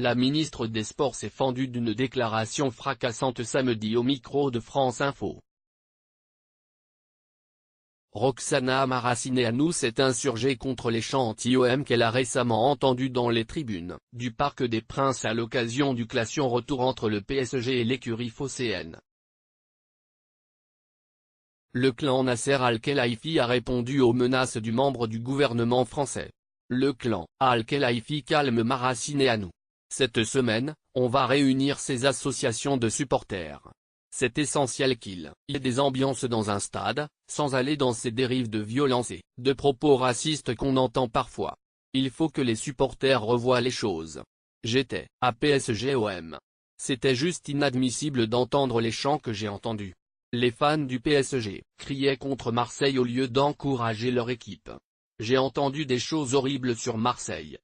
La ministre des Sports s'est fendue d'une déclaration fracassante samedi au micro de France Info. Roxana Maracineanu s'est insurgée contre les chants anti-OM qu'elle a récemment entendus dans les tribunes du Parc des Princes à l'occasion du classion retour entre le PSG et l'écurie phocéenne. Le clan Nasser Al-Khelaifi a répondu aux menaces du membre du gouvernement français. Le clan Al-Khelaifi calme Maracineanu. Cette semaine, on va réunir ces associations de supporters. C'est essentiel qu'il y ait des ambiances dans un stade, sans aller dans ces dérives de violence et de propos racistes qu'on entend parfois. Il faut que les supporters revoient les choses. J'étais à PSG-OM. C'était juste inadmissible d'entendre les chants que j'ai entendus. Les fans du PSG criaient contre Marseille au lieu d'encourager leur équipe. J'ai entendu des choses horribles sur Marseille.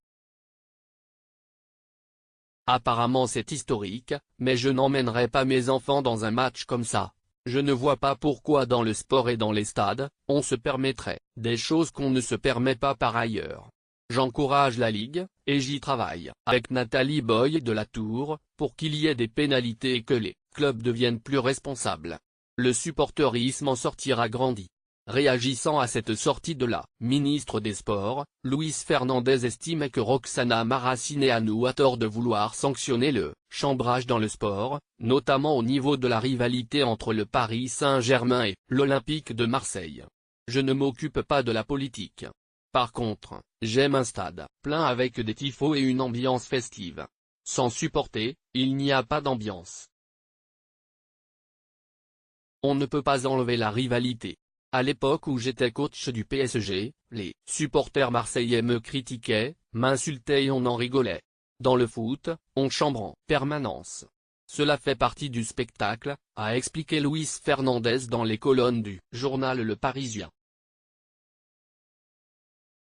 Apparemment c'est historique, mais je n'emmènerai pas mes enfants dans un match comme ça. Je ne vois pas pourquoi dans le sport et dans les stades, on se permettrait des choses qu'on ne se permet pas par ailleurs. J'encourage la Ligue, et j'y travaille avec Nathalie Boy de la Tour, pour qu'il y ait des pénalités et que les clubs deviennent plus responsables. Le supporterisme en sortira grandi. Réagissant à cette sortie de la ministre des Sports, Luis Fernandez estime que Roxana Maracineanu a tort de vouloir sanctionner le chambrage dans le sport, notamment au niveau de la rivalité entre le Paris Saint-Germain et l'Olympique de Marseille. Je ne m'occupe pas de la politique. Par contre, j'aime un stade plein avec des tifos et une ambiance festive. Sans supporter, il n'y a pas d'ambiance. On ne peut pas enlever la rivalité. À l'époque où j'étais coach du PSG, les supporters marseillais me critiquaient, m'insultaient et on en rigolait. Dans le foot, on chambre en permanence. Cela fait partie du spectacle, a expliqué Luis Fernandez dans les colonnes du journal Le Parisien.